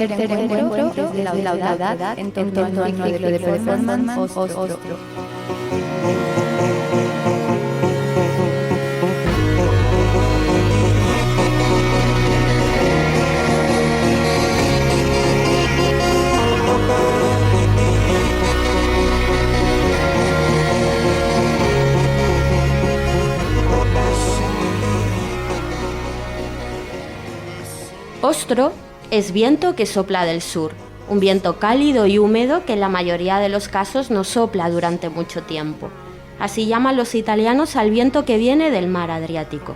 tercer encuentro desde la audaz en torno al ciclo de performance Ostro. Ostro es viento que sopla del sur, un viento cálido y húmedo que en la mayoría de los casos no sopla durante mucho tiempo. Así llaman los italianos al viento que viene del mar Adriático.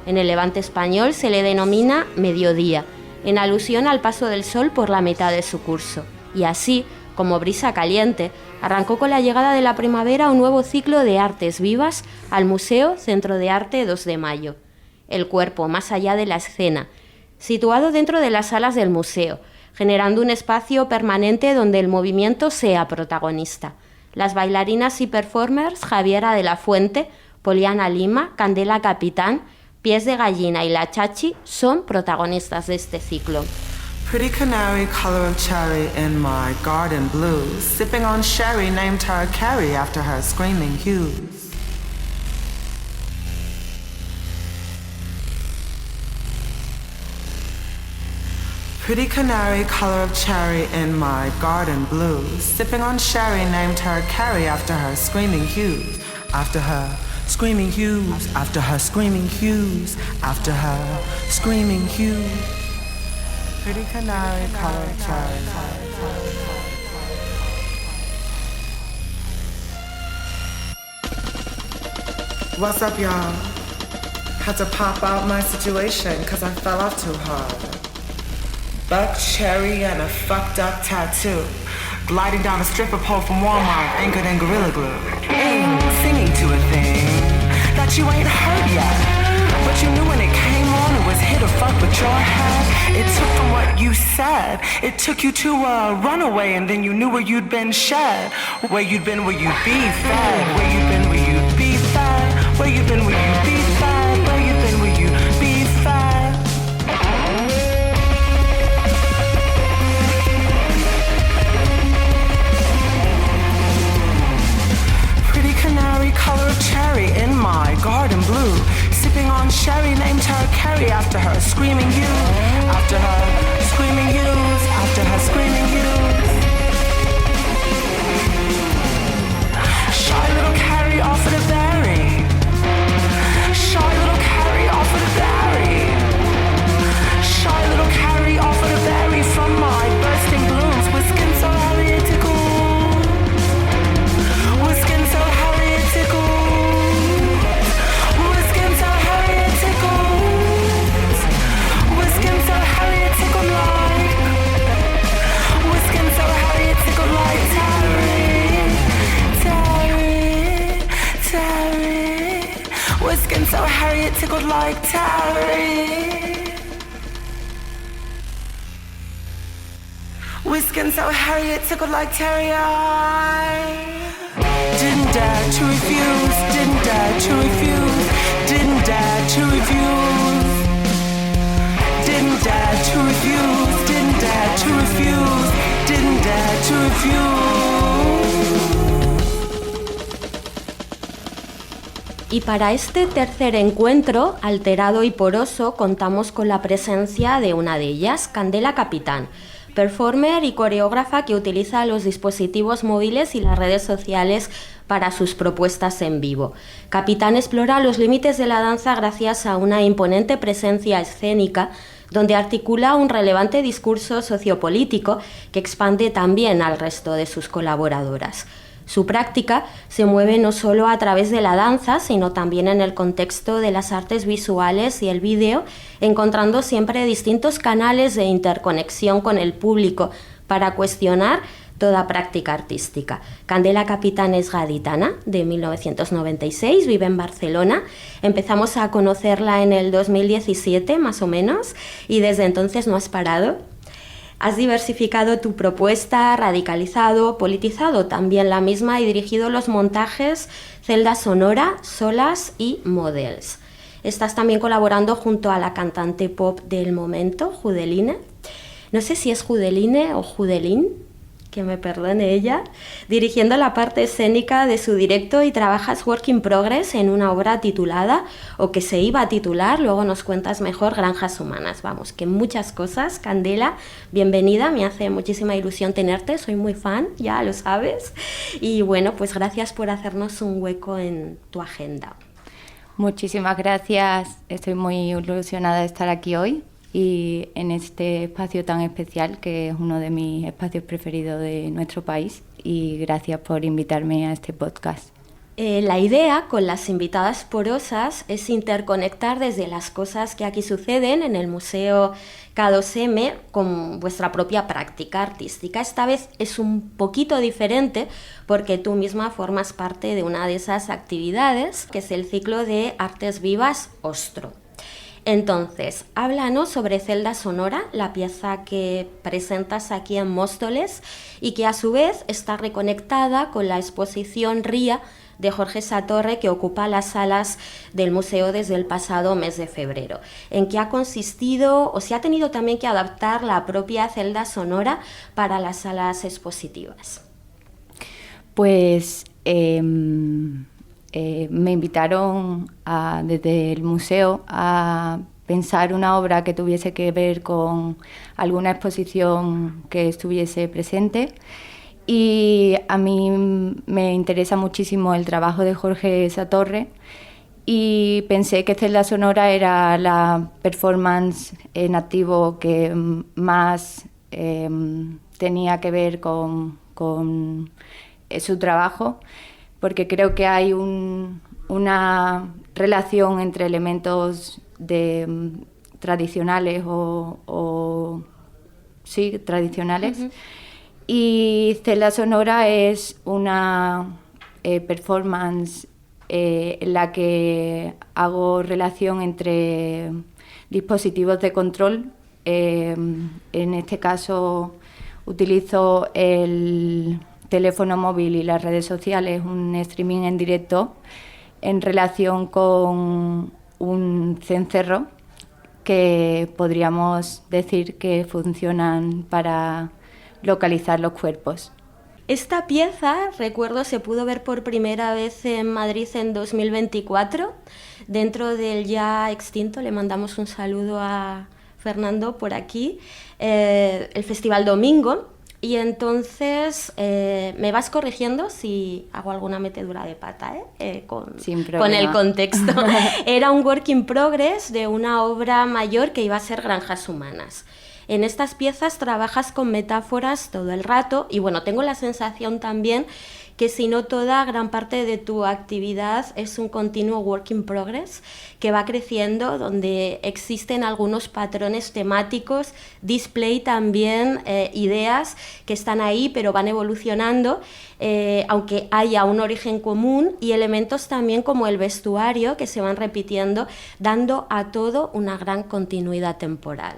En el Levante español se le denomina mediodía, en alusión al paso del sol por la mitad de su curso. Y así, como brisa caliente, arrancó con la llegada de la primavera un nuevo ciclo de artes vivas al Museo Centro de Arte 2 de Mayo. El cuerpo más allá de la escena, situado dentro de las salas del museo, generando un espacio permanente donde el movimiento sea protagonista. Las bailarinas y performers Javiera de la Fuente, Poliana Lima, Candela Capitán, Pies de Gallina y La Chachi son protagonistas de este ciclo. Pretty canary, color of cherry in my garden blues, sipping on sherry, named her Carrie after her screaming hues. Pretty canary, color of cherry in my garden blues, sipping on sherry, named her Carrie after her screaming hues, after her screaming hues, after her screaming hues, after her screaming hues. Pretty canary, color of cherry. What's up, y'all? Had to pop out my situation, cause I fell off too hard. Buck cherry and a fucked up tattoo. Gliding down a stripper pole from Walmart, anchored in Gorilla Glue. Singing to a thing that you ain't heard yet. But you knew when it came on, it was hit or fuck with your head. It took from what you said. It took you to a runaway, and then you knew where you'd been shed. Where you'd been, where you'd be fed. Where you'd been, where you'd be fed. Where you'd been, where you'd be fed. Where you'd been, where you'd be fed. Canary, color of cherry in my garden blue, sipping on sherry, named her Carrie after her screaming youth, after her screaming youth, after her screaming youth. Shy little Carrie offered a berry. Shy little Carrie offered a berry. Shy little Carrie offered a berry from my bursting blooms, with skin so Harrietical. With skin so Harrietical. With skin so Harrietical. With skin so Harrietical like. With skin so Harrietical like Terry. With skin so Harrietical like Terry. With skin so Harriet tickled like Terry. Didn't dare to refuse, didn't dare to refuse, didn't dare to refuse. Didn't dare to refuse, didn't dare to refuse, didn't dare to refuse. Y para este tercer encuentro, alterado y poroso, contamos con la presencia de una de ellas, Candela Capitán, performer y coreógrafa que utiliza los dispositivos móviles y las redes sociales para sus propuestas en vivo. Capitán explora los límites de la danza gracias a una imponente presencia escénica donde articula un relevante discurso sociopolítico que expande también al resto de sus colaboradoras. Su práctica se mueve no solo a través de la danza, sino también en el contexto de las artes visuales y el vídeo, encontrando siempre distintos canales de interconexión con el público para cuestionar toda práctica artística. Candela Capitán es gaditana, de 1996, vive en Barcelona. Empezamos a conocerla en el 2017, más o menos, y desde entonces no has parado. Has diversificado tu propuesta, radicalizado, politizado también la misma y dirigido los montajes Celda Sonora, Solas y Models. Estás también colaborando junto a la cantante pop del momento, Judeline. no sé si es Judeline o Judelín, que me perdone ella, dirigiendo la parte escénica de su directo, y trabajas Work in Progress en una obra titulada, o que se iba a titular, luego nos cuentas mejor, Granjas Humanas. Vamos, que muchas cosas. Candela, bienvenida, me hace muchísima ilusión tenerte, soy muy fan, ya lo sabes, y bueno, pues gracias por hacernos un hueco en tu agenda. Muchísimas gracias, estoy muy ilusionada de estar aquí hoy y en este espacio tan especial, que es uno de mis espacios preferidos de nuestro país, y gracias por invitarme a este podcast. La idea con las invitadas porosas es interconectar desde las cosas que aquí suceden en el Museo K2M con vuestra propia práctica artística. Esta vez es un poquito diferente porque tú misma formas parte de una de esas actividades, que es el ciclo de Artes Vivas Ostro. Entonces, háblanos sobre Celda Sonora, la pieza que presentas aquí en Móstoles y que a su vez está reconectada con la exposición RIA de Jorge Satorre, que ocupa las salas del museo desde el pasado mes de febrero. ¿En qué ha consistido o si ha tenido también que adaptar la propia Celda Sonora para las salas expositivas? Pues me invitaron desde el museo a pensar una obra que tuviese que ver con alguna exposición que estuviese presente, y a mí me interesa muchísimo el trabajo de Jorge Satorre y pensé que Celda Sonora era la performance en activo que más tenía que ver con su trabajo, porque creo que hay una relación entre elementos tradicionales tradicionales. Uh-huh. Y Celda Sonora es una performance en la que hago relación entre dispositivos de control. En este caso utilizo el teléfono móvil y las redes sociales, un streaming en directo en relación con un cencerro que podríamos decir que funcionan para localizar los cuerpos. Esta pieza, recuerdo, se pudo ver por primera vez en Madrid en 2024, dentro del ya extinto, le mandamos un saludo a Fernando por aquí, el Festival Domingo. Y entonces me vas corrigiendo si hago alguna metedura de pata, con el contexto. Era un work in progress de una obra mayor que iba a ser Granjas Humanas. En estas piezas trabajas con metáforas todo el rato y bueno, tengo la sensación también que si no toda, gran parte de tu actividad es un continuo work in progress que va creciendo, donde existen algunos patrones temáticos, display también, ideas que están ahí pero van evolucionando, aunque haya un origen común, y elementos también como el vestuario que se van repitiendo, dando a todo una gran continuidad temporal.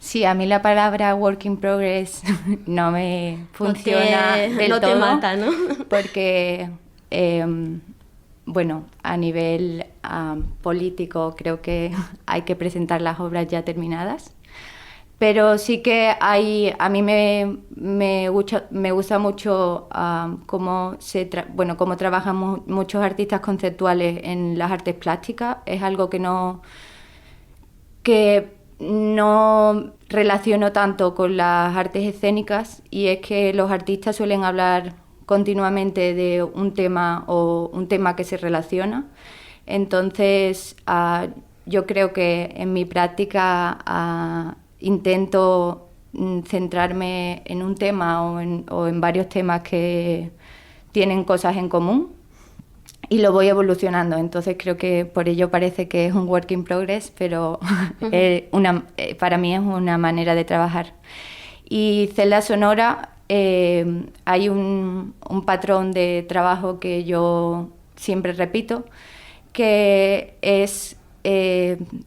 Sí, a mí la palabra work in progress no me funciona del todo. No te mata, ¿no? Porque, bueno, a nivel político creo que hay que presentar las obras ya terminadas. Pero sí que a mí me gusta mucho cómo trabajan muchos artistas conceptuales en las artes plásticas. Es algo que no relaciono tanto con las artes escénicas, y es que los artistas suelen hablar continuamente de un tema o un tema que se relaciona. Entonces, yo creo que en mi práctica intento centrarme en un tema o en varios temas que tienen cosas en común, y lo voy evolucionando. Entonces creo que por ello parece que es un work in progress, pero para mí es una manera de trabajar. Y Celda Sonora, hay un patrón de trabajo que yo siempre repito, que es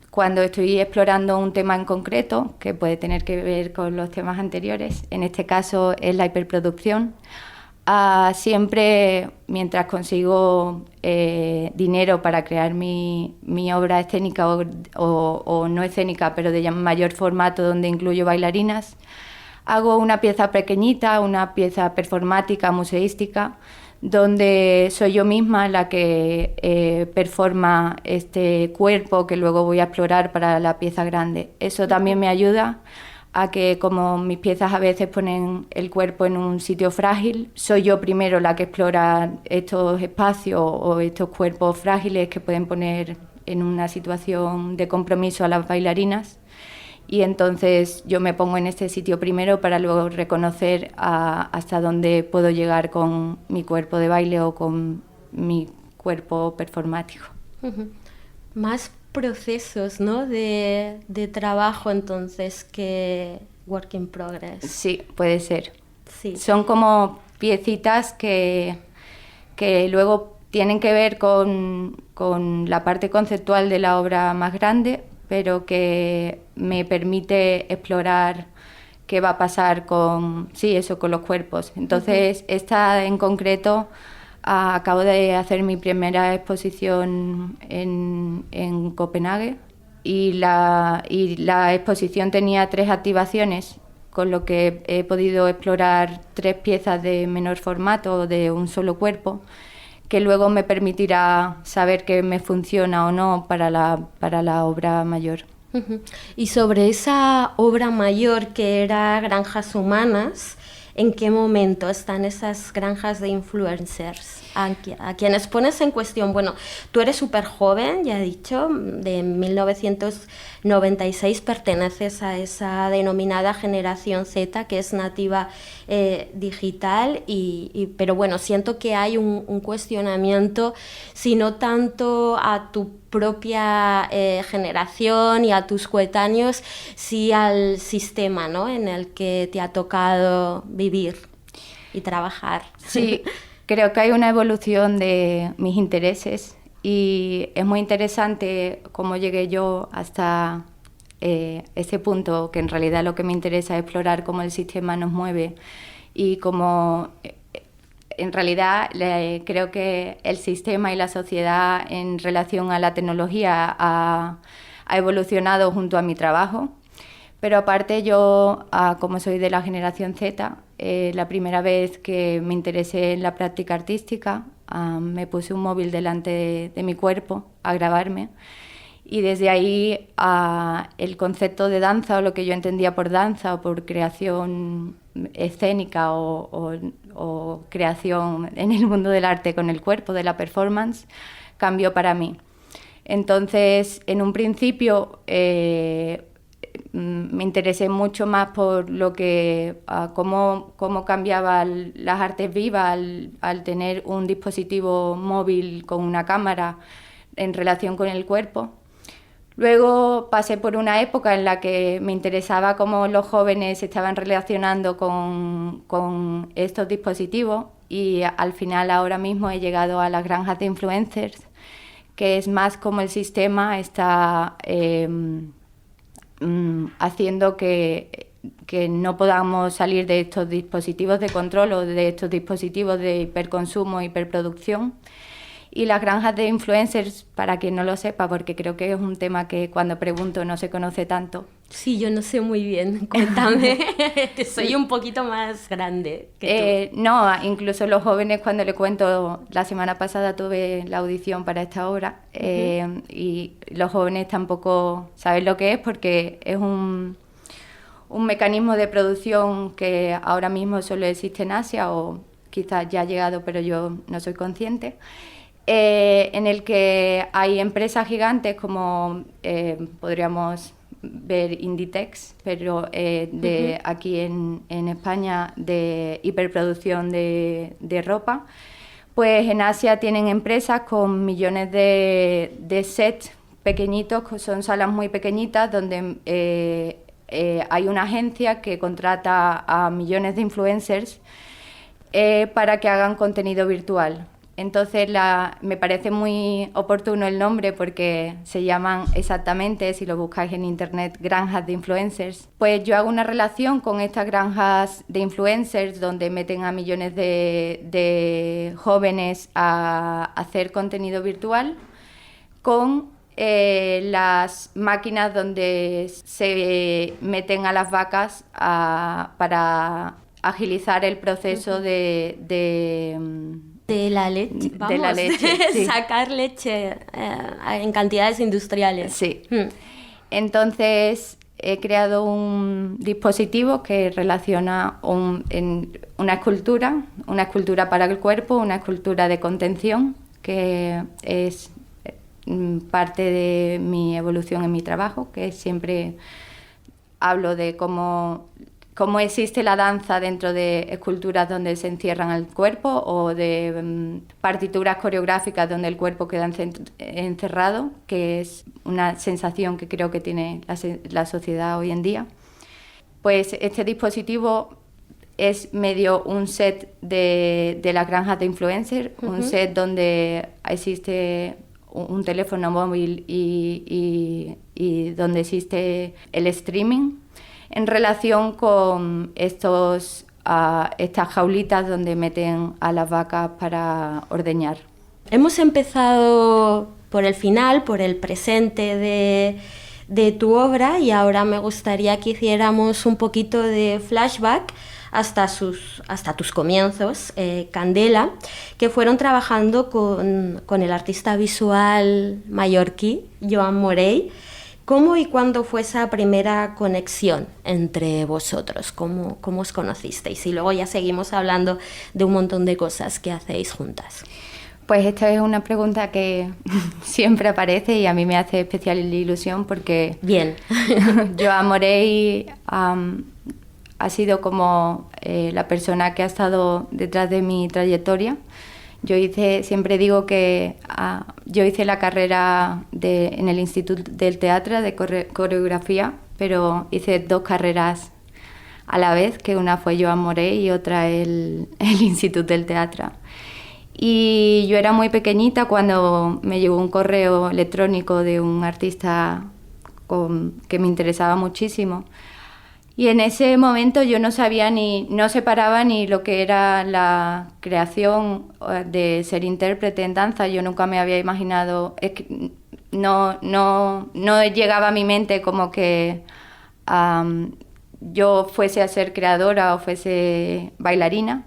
cuando estoy explorando un tema en concreto, que puede tener que ver con los temas anteriores, en este caso es la hiperproducción. siempre, mientras consigo dinero para crear mi obra escénica o no escénica, pero de mayor formato, donde incluyo bailarinas, hago una pieza pequeñita, una pieza performática, museística, donde soy yo misma la que performa este cuerpo que luego voy a explorar para la pieza grande. Eso también me ayuda a que, como mis piezas a veces ponen el cuerpo en un sitio frágil, soy yo primero la que explora estos espacios o estos cuerpos frágiles que pueden poner en una situación de compromiso a las bailarinas. Y entonces yo me pongo en este sitio primero para luego reconocer hasta dónde puedo llegar con mi cuerpo de baile o con mi cuerpo performático. Más procesos, ¿no?, de trabajo entonces que work in progress. Sí, puede ser. Sí. Son como piecitas que luego tienen que ver con la parte conceptual de la obra más grande, pero que me permite explorar qué va a pasar con los cuerpos. Entonces, esta en concreto, acabo de hacer mi primera exposición en Copenhague y la exposición tenía 3 activaciones, con lo que he podido explorar 3 piezas de menor formato, de un solo cuerpo, que luego me permitirá saber qué me funciona o no para la obra mayor. Y sobre esa obra mayor que era Granjas Humanas, ¿en qué momento están esas granjas de influencers a quienes pones en cuestión? Bueno, tú eres súper joven, ya he dicho, de 1996, perteneces a esa denominada generación Z, que es nativa digital, pero bueno, siento que hay un cuestionamiento, si no tanto a tu propia generación y a tus coetáneos, sí al sistema, ¿no?, en el que te ha tocado vivir y trabajar. Sí, creo que hay una evolución de mis intereses y es muy interesante cómo llegué yo hasta ese punto, que en realidad lo que me interesa es explorar cómo el sistema nos mueve y cómo en realidad creo que el sistema y la sociedad en relación a la tecnología ha evolucionado junto a mi trabajo. Pero aparte yo, como soy de la generación Z, la primera vez que me interesé en la práctica artística, me puse un móvil delante de mi cuerpo a grabarme. Y desde ahí el concepto de danza, o lo que yo entendía por danza o por creación escénica o creación en el mundo del arte con el cuerpo, de la performance, cambió para mí. Entonces, en un principio me interesé mucho más por lo que cómo cambiaban las artes vivas al tener un dispositivo móvil con una cámara en relación con el cuerpo. Luego pasé por una época en la que me interesaba cómo los jóvenes se estaban relacionando con estos dispositivos y al final ahora mismo he llegado a las granjas de influencers, que es más como el sistema está haciendo que no podamos salir de estos dispositivos de control o de estos dispositivos de hiperconsumo, hiperproducción. Y las granjas de influencers, para quien no lo sepa, porque creo que es un tema que cuando pregunto no se conoce tanto. Sí, yo no sé muy bien, cuéntame, soy un poquito más grande que tú. No, incluso los jóvenes, cuando le cuento, la semana pasada tuve la audición para esta obra, y los jóvenes tampoco saben lo que es, porque es un mecanismo de producción que ahora mismo solo existe en Asia, o quizás ya ha llegado, pero yo no soy consciente. En el que hay empresas gigantes como podríamos ver Inditex, pero aquí en España, de hiperproducción de ropa. Pues en Asia tienen empresas con millones de sets pequeñitos, que son salas muy pequeñitas, donde hay una agencia que contrata a millones de influencers para que hagan contenido virtual. Entonces me parece muy oportuno el nombre porque se llaman exactamente, si lo buscáis en internet, granjas de influencers. Pues yo hago una relación con estas granjas de influencers donde meten a millones de jóvenes a hacer contenido virtual con las máquinas donde se meten a las vacas para agilizar el proceso de la leche, vamos, de la leche, sí. Sacar leche en cantidades industriales. Sí. Entonces he creado un dispositivo que relaciona una escultura para el cuerpo, una escultura de contención, que es parte de mi evolución en mi trabajo, que siempre hablo de cómo existe la danza dentro de esculturas donde se encierran el cuerpo o de partituras coreográficas donde el cuerpo queda encerrado, que es una sensación que creo que tiene la sociedad hoy en día. Pues este dispositivo es medio un set de las granjas de influencers, un set donde existe un teléfono móvil y donde existe el streaming, en relación con estas jaulitas donde meten a las vacas para ordeñar. Hemos empezado por el final, por el presente de tu obra, y ahora me gustaría que hiciéramos un poquito de flashback hasta tus comienzos, Candela, que fueron trabajando con el artista visual mallorquí, Joan Morell. ¿Cómo y cuándo fue esa primera conexión entre vosotros? ¿Cómo os conocisteis? Y luego ya seguimos hablando de un montón de cosas que hacéis juntas. Pues esta es una pregunta que siempre aparece y a mí me hace especial ilusión porque Bien. Joan Morell ha sido como la persona que ha estado detrás de mi trayectoria. Siempre digo que yo hice la carrera en el Instituto del Teatre de coreografía, pero hice 2 carreras a la vez, que una fue Joan Morell y otra el Instituto del Teatre. Y yo era muy pequeñita cuando me llegó un correo electrónico de un artista que me interesaba muchísimo. Y en ese momento yo no separaba ni lo que era la creación de ser intérprete en danza. Yo nunca me había imaginado, no llegaba a mi mente como que yo fuese a ser creadora o fuese bailarina.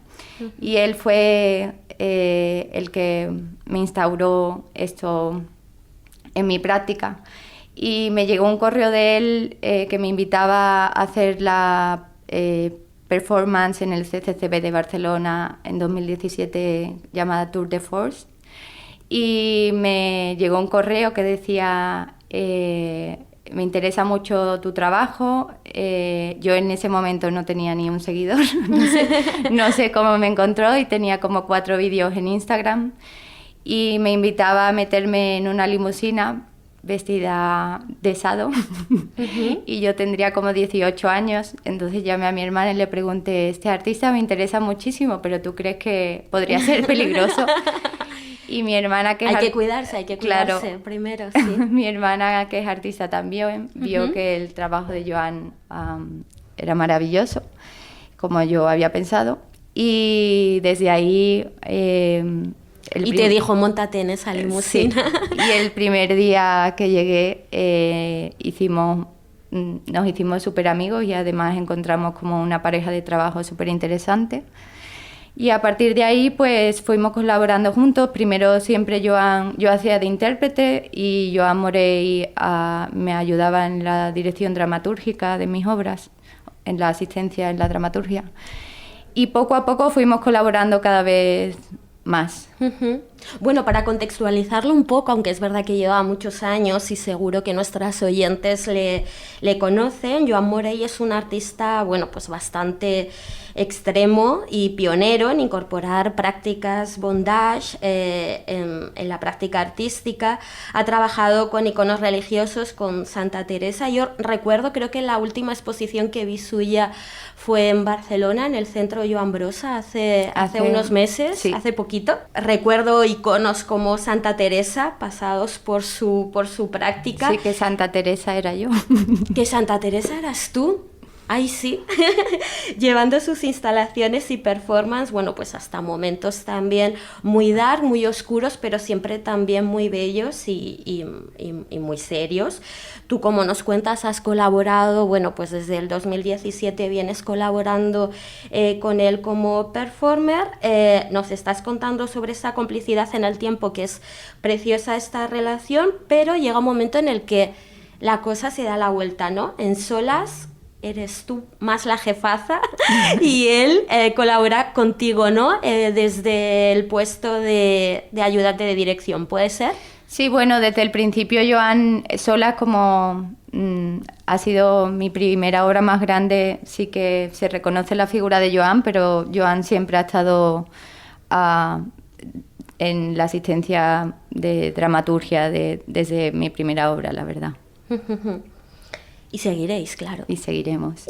Y él fue el que me instauró esto en mi práctica. Y me llegó un correo de él que me invitaba a hacer la performance en el CCCB de Barcelona en 2017 llamada Tour de Force. Y me llegó un correo que decía, me interesa mucho tu trabajo. Yo en ese momento no tenía ni un seguidor, no sé cómo me encontró, y tenía como 4 vídeos en Instagram. Y me invitaba a meterme en una limusina vestida de sado. Y yo tendría como 18 años, entonces llamé a mi hermana y le pregunté, este artista me interesa muchísimo, pero ¿tú crees que podría ser peligroso? Y mi hermana, que hay que cuidarse claro, primero, sí. Mi hermana, que es artista también, vio que el trabajo de Joan era maravilloso, como yo había pensado, y desde ahí te dijo, móntate en esa limusina. Sí. Y el primer día que llegué nos hicimos súper amigos y además encontramos como una pareja de trabajo súper interesante. Y a partir de ahí pues fuimos colaborando juntos. Primero siempre yo hacía de intérprete y Joan Morell me ayudaba en la dirección dramatúrgica de mis obras, en la asistencia en la dramaturgia. Y poco a poco fuimos colaborando cada vez más. Bueno, para contextualizarlo un poco, aunque es verdad que lleva muchos años y seguro que nuestras oyentes le conocen, Joan Morell es un artista, bueno, pues bastante extremo y pionero en incorporar prácticas bondage en la práctica artística. Ha trabajado con iconos religiosos, con Santa Teresa. Yo recuerdo, creo que la última exposición que vi suya fue en Barcelona, en el Centro Joan Brossa, hace unos meses, sí. Hace poquito. Recuerdo iconos como Santa Teresa, pasados por su práctica. Sí, que Santa Teresa era yo. ¿Que Santa Teresa eras tú? Ay, sí. Llevando sus instalaciones y performance, bueno, pues hasta momentos también muy dark, muy oscuros, pero siempre también muy bellos y muy serios. Tú, como nos cuentas, has colaborado, bueno, pues desde el 2017 vienes colaborando con él como performer. Nos estás contando sobre esa complicidad en el tiempo, que es preciosa esta relación, pero llega un momento en el que la cosa se da la vuelta, ¿no? En Solas eres tú más la jefaza y él colabora contigo, ¿no? Desde el puesto de ayudante de dirección, ¿puede ser? Sí, bueno, desde el principio Joan Solas, como ha sido mi primera obra más grande, sí que se reconoce la figura de Joan, pero Joan siempre ha estado en la asistencia de dramaturgia desde mi primera obra, la verdad. Y seguiréis, claro. Y seguiremos.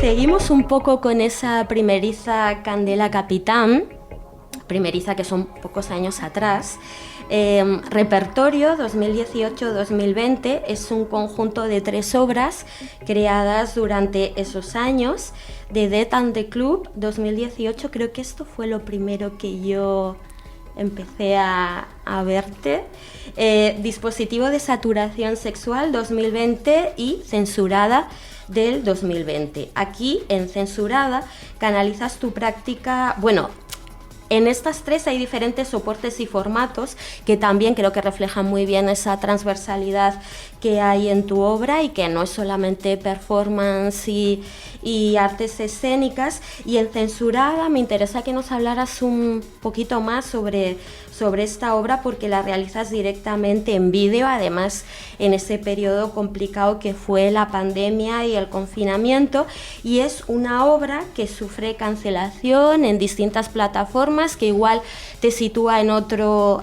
Seguimos un poco con esa primeriza Candela Capitán, primeriza que son pocos años atrás. Repertorio 2018-2020 es un conjunto de 3 obras creadas durante esos años. De Death and the Club 2018, creo que esto fue lo primero que yo empecé a verte. Dispositivo de saturación sexual 2020 y Censurada del 2020. Aquí, en Censurada, canalizas tu práctica, bueno, En estas tres hay diferentes soportes y formatos que también creo que reflejan muy bien esa transversalidad que hay en tu obra y que no es solamente performance y artes escénicas. Y en Censurada me interesa que nos hablaras un poquito más sobre esta obra, porque la realizas directamente en vídeo, además en ese periodo complicado que fue la pandemia y el confinamiento, y es una obra que sufre cancelación en distintas plataformas, que igual te sitúa en otro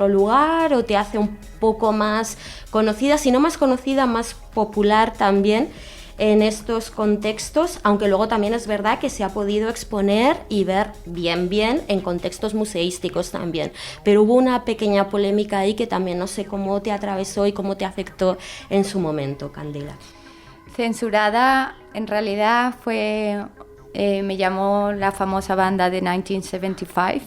lugar o te hace un poco más conocida, si no más conocida, más popular también en estos contextos, aunque luego también es verdad que se ha podido exponer y ver bien en contextos museísticos también. Pero hubo una pequeña polémica ahí que también no sé cómo te atravesó y cómo te afectó en su momento, Candela. Censurada en realidad fue, me llamó la famosa banda de 1975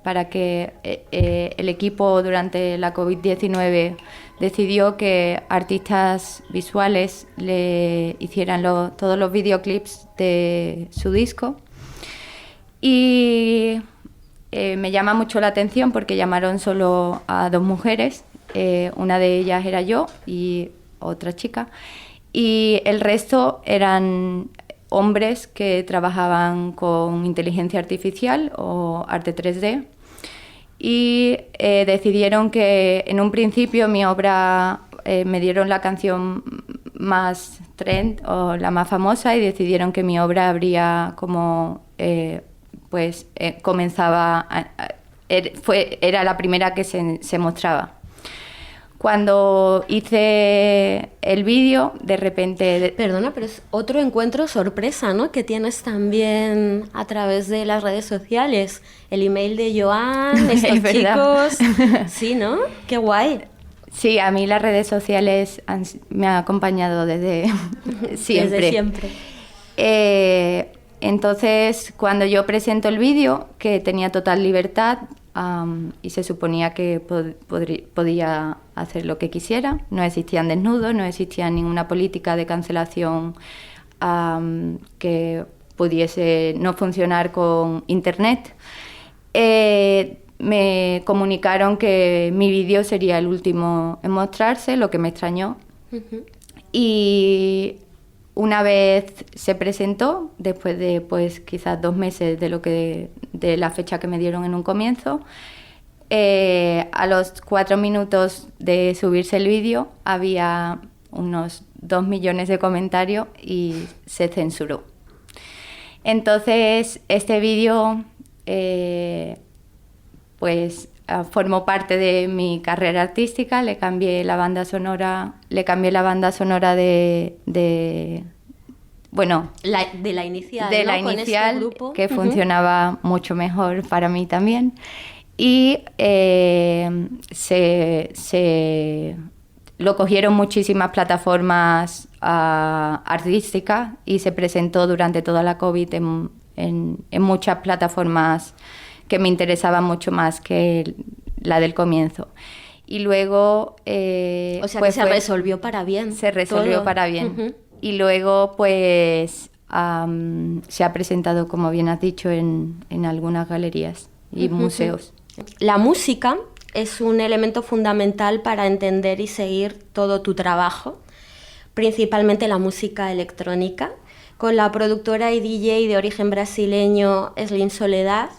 para que el equipo durante la COVID-19 decidió que artistas visuales le hicieran todos los videoclips de su disco. Y me llama mucho la atención porque llamaron solo a 2 mujeres, una de ellas era yo y otra chica, y el resto eran hombres que trabajaban con inteligencia artificial o arte 3D. Y decidieron que en un principio mi obra, me dieron la canción más trend o la más famosa, y decidieron que mi obra habría como, comenzaba, era la primera que se mostraba. Cuando hice el vídeo, de repente... Perdona, pero es otro encuentro sorpresa, ¿no?, que tienes también a través de las redes sociales. El email de Joan, estos chicos... Sí, ¿no? ¡Qué guay! Sí, a mí las redes sociales me han acompañado desde siempre. Desde siempre. Entonces, cuando yo presento el vídeo, que tenía total libertad, y se suponía que podía hacer lo que quisiera, no existían desnudos, no existía ninguna política de cancelación que pudiese no funcionar con internet, me comunicaron que mi vídeo sería el último en mostrarse, lo que me extrañó. Uh-huh. Y una vez se presentó, después de quizás 2 meses de la fecha que me dieron en un comienzo, a los 4 minutos de subirse el vídeo había unos 2 millones de comentarios y se censuró. Entonces este vídeo formó parte de mi carrera artística. Le cambié la banda sonora de la inicial, grupo, que funcionaba mucho mejor para mí también, y lo cogieron muchísimas plataformas artísticas y se presentó durante toda la COVID en muchas plataformas que me interesaban mucho más que la del comienzo. Y luego... que se resolvió para bien. Se resolvió todo para bien. Uh-huh. Y luego, se ha presentado, como bien has dicho, en algunas galerías y museos. La música es un elemento fundamental para entender y seguir todo tu trabajo, principalmente la música electrónica, con la productora y DJ de origen brasileño Slim Soledad,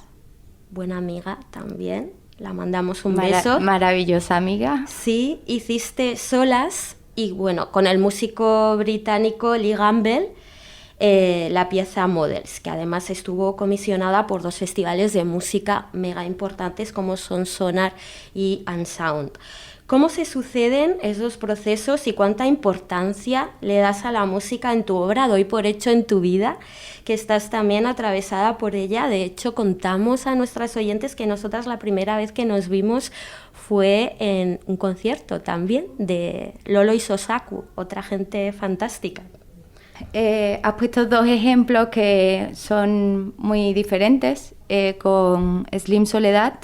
buena amiga también, la mandamos un beso. Maravillosa amiga. Sí, hiciste Solas y con el músico británico Lee Gamble, la pieza Models, que además estuvo comisionada por 2 festivales de música mega importantes como son Sonar y Unsound. ¿Cómo se suceden esos procesos y cuánta importancia le das a la música en tu obra? Doy por hecho en tu vida que estás también atravesada por ella. De hecho, contamos a nuestras oyentes que nosotras la primera vez que nos vimos fue en un concierto también de Lolo y Sosaku, otra gente fantástica. Has puesto 2 ejemplos que son muy diferentes. Con Slim Soledad,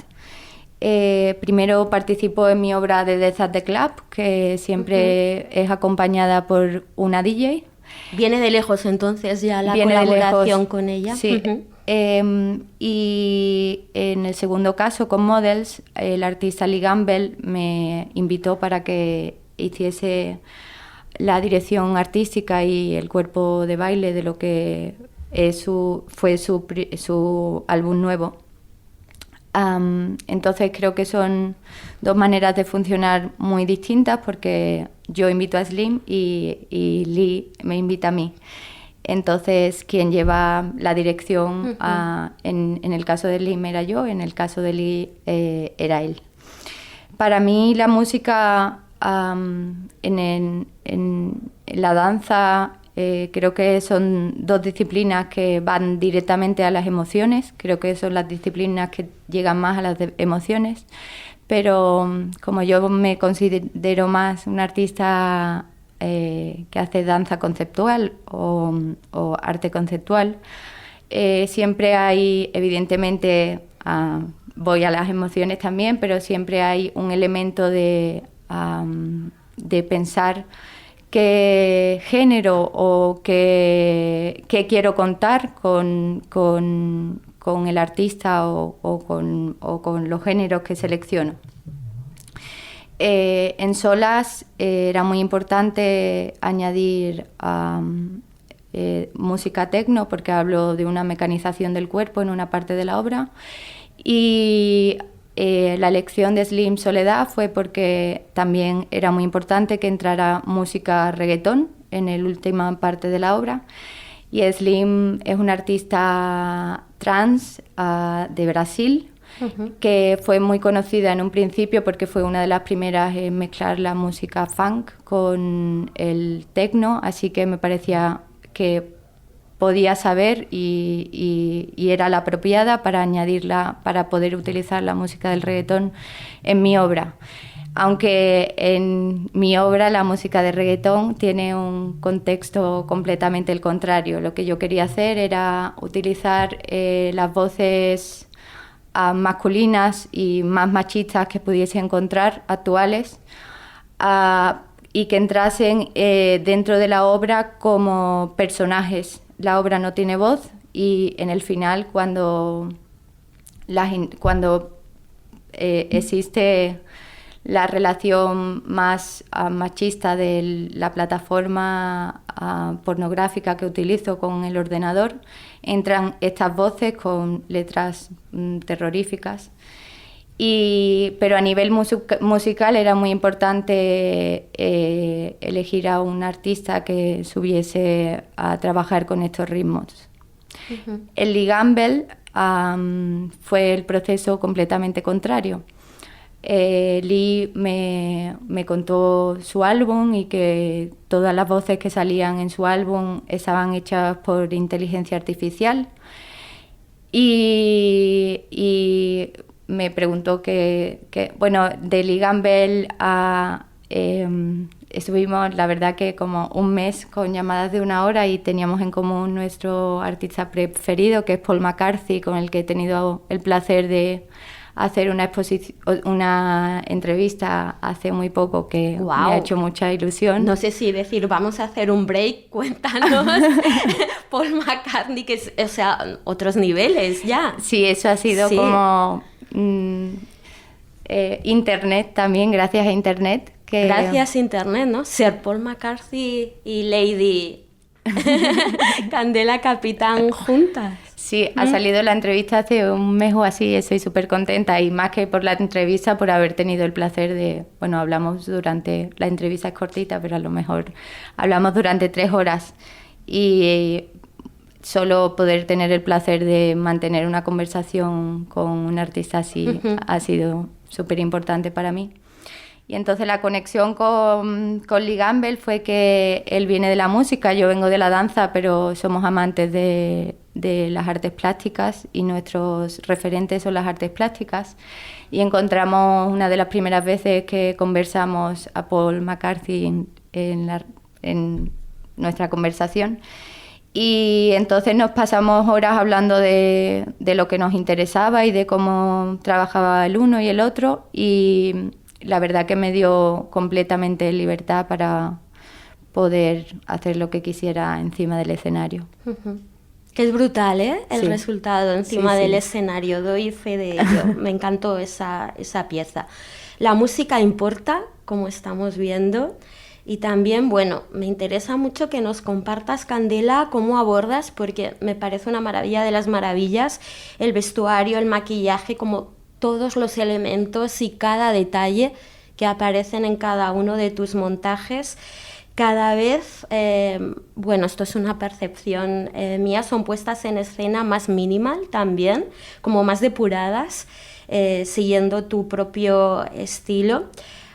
primero participó en mi obra de Death at the Club, que siempre es acompañada por una DJ. Viene de lejos entonces ya la colaboración con ella. Sí. Y en el segundo caso, con Models, el artista Lee Gamble me invitó para que hiciese la dirección artística y el cuerpo de baile de lo que fue su álbum nuevo. Entonces creo que son dos maneras de funcionar muy distintas, porque yo invito a Slim y Lee me invita a mí. Entonces quien lleva la dirección, en el caso de Slim era yo, en el caso de Lee era él. Para mí la música en la danza, creo que son dos disciplinas que van directamente a las emociones. Creo que son las disciplinas que llegan más a las emociones, pero como yo me considero más una artista que hace danza conceptual o arte conceptual, siempre hay, evidentemente, voy a las emociones también, pero siempre hay un elemento de pensar qué género o qué quiero contar con el artista o con los géneros que selecciono. En Solas era muy importante añadir música techno, porque hablo de una mecanización del cuerpo en una parte de la obra, y la elección de Slim Soledad fue porque también era muy importante que entrara música reggaetón en la última parte de la obra. Y Slim es una artista trans de Brasil, que fue muy conocida en un principio porque fue una de las primeras en mezclar la música funk con el techno, así que me parecía que podía saber y era la apropiada para añadirla, para poder utilizar la música del reggaetón en mi obra. Aunque en mi obra la música de reggaetón tiene un contexto completamente el contrario. Lo que yo quería hacer era utilizar las voces masculinas y más machistas que pudiese encontrar, actuales, y que entrasen dentro de la obra como personajes. La obra no tiene voz y en el final, cuando existe la relación más machista de la plataforma pornográfica que utilizo con el ordenador, entran estas voces con letras terroríficas. Pero a nivel musical era muy importante elegir a un artista que subiese a trabajar con estos ritmos. El Lee Gamble fue el proceso completamente contrario. Lee me contó su álbum y que todas las voces que salían en su álbum estaban hechas por inteligencia artificial, y me preguntó bueno, de Lee Gamble estuvimos, la verdad, que como un mes con llamadas de 1 hora, y teníamos en común nuestro artista preferido, que es Paul McCarthy, con el que he tenido el placer de hacer una entrevista hace muy poco, que me ha hecho mucha ilusión. No sé si decir, vamos a hacer un break, cuéntanos. Paul McCartney, que es, o sea, otros niveles ya. Sí, eso ha sido como Internet también, gracias a Internet. Gracias a Internet, ¿no? Ser Paul McCartney y Lady Candela Capitán juntas. Sí, ha salido la entrevista hace un mes o así, estoy súper contenta, y más que por la entrevista, por haber tenido el placer de... Bueno, hablamos durante... La entrevista es cortita, pero a lo mejor hablamos durante 3 horas, y solo poder tener el placer de mantener una conversación con un artista así ha sido súper importante para mí. Y entonces la conexión con Lee Gamble fue que él viene de la música, yo vengo de la danza, pero somos amantes de las artes plásticas y nuestros referentes son las artes plásticas. Y encontramos una de las primeras veces que conversamos a Paul McCarthy en nuestra conversación. Y entonces nos pasamos horas hablando de lo que nos interesaba y de cómo trabajaba el uno y el otro, y la verdad que me dio completamente libertad para poder hacer lo que quisiera encima del escenario. Que es brutal, ¿eh? El Sí. resultado encima Sí, del sí. escenario, doy fe de ello. Me encantó esa pieza. La música importa, como estamos viendo, y también, bueno, me interesa mucho que nos compartas, Candela, cómo abordas, porque me parece una maravilla de las maravillas, el vestuario, el maquillaje, como todos los elementos y cada detalle que aparecen en cada uno de tus montajes. Cada vez, bueno, esto es una percepción mía, son puestas en escena más minimal también, como más depuradas, siguiendo tu propio estilo.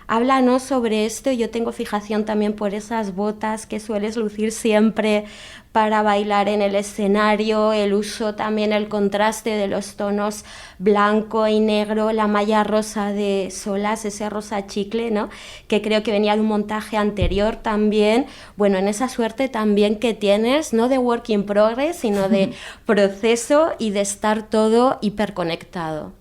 Háblanos sobre esto. Yo tengo fijación también por esas botas que sueles lucir siempre para bailar en el escenario, el uso también, el contraste de los tonos blanco y negro, la malla rosa de Solas, ese rosa chicle, ¿no? Que creo que venía de un montaje anterior también. Bueno, en esa suerte también que tienes, no de work in progress, sino de proceso y de estar todo hiperconectado.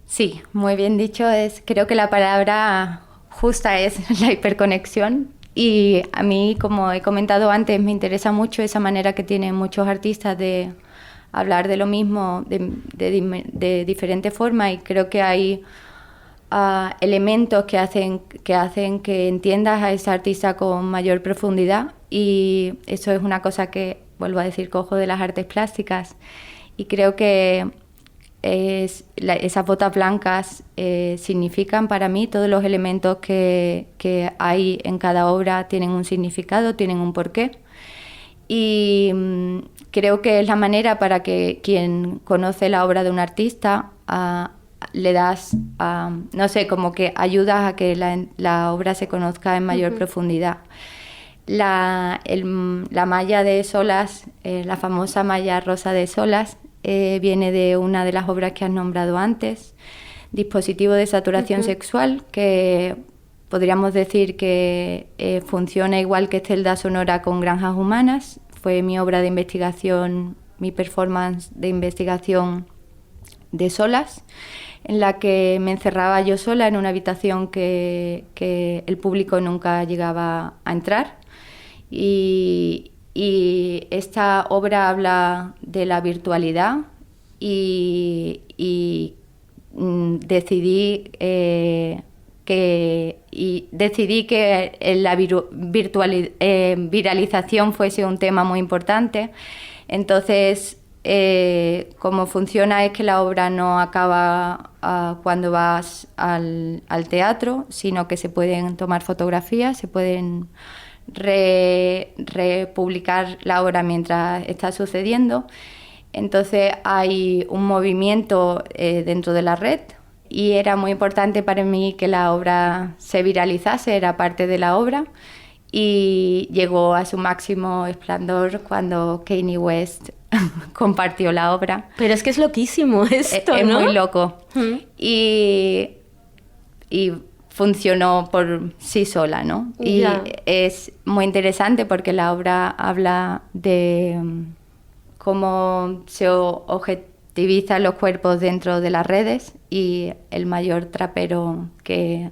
Sí, muy bien dicho. Creo que la palabra justa es la hiperconexión. Y a mí, como he comentado antes, me interesa mucho esa manera que tienen muchos artistas de hablar de lo mismo de diferente forma, y creo que hay elementos que hacen que entiendas a esa artista con mayor profundidad, y eso es una cosa que, vuelvo a decir, cojo de las artes plásticas, y creo que esas botas blancas significan para mí todos los elementos que hay en cada obra, tienen un significado, tienen un porqué, y creo que es la manera para que quien conoce la obra de un artista le das, no sé, como que ayudas a que la obra se conozca en mayor profundidad. La malla de Solas, la famosa malla rosa de Solas, viene de una de las obras que has nombrado antes, Dispositivo de saturación sexual, que podríamos decir que funciona igual que Celda Sonora con Granjas Humanas. Fue mi obra de investigación, mi performance de investigación de Solas, en la que me encerraba yo sola en una habitación que el público nunca llegaba a entrar. Y esta obra habla de la virtualidad, y decidí que la viralización fuese un tema muy importante. Entonces, cómo funciona es que la obra no acaba cuando vas al teatro, sino que se pueden tomar fotografías, se pueden republicar la obra mientras está sucediendo. Entonces hay un movimiento dentro de la red, y era muy importante para mí que la obra se viralizase, era parte de la obra, y llegó a su máximo esplendor cuando Kanye West compartió la obra. Pero es que es loquísimo esto, es ¿no? muy loco. Y funcionó por sí sola, ¿no? Y es muy interesante porque la obra habla de cómo se objetivizan los cuerpos dentro de las redes, y el mayor trapero que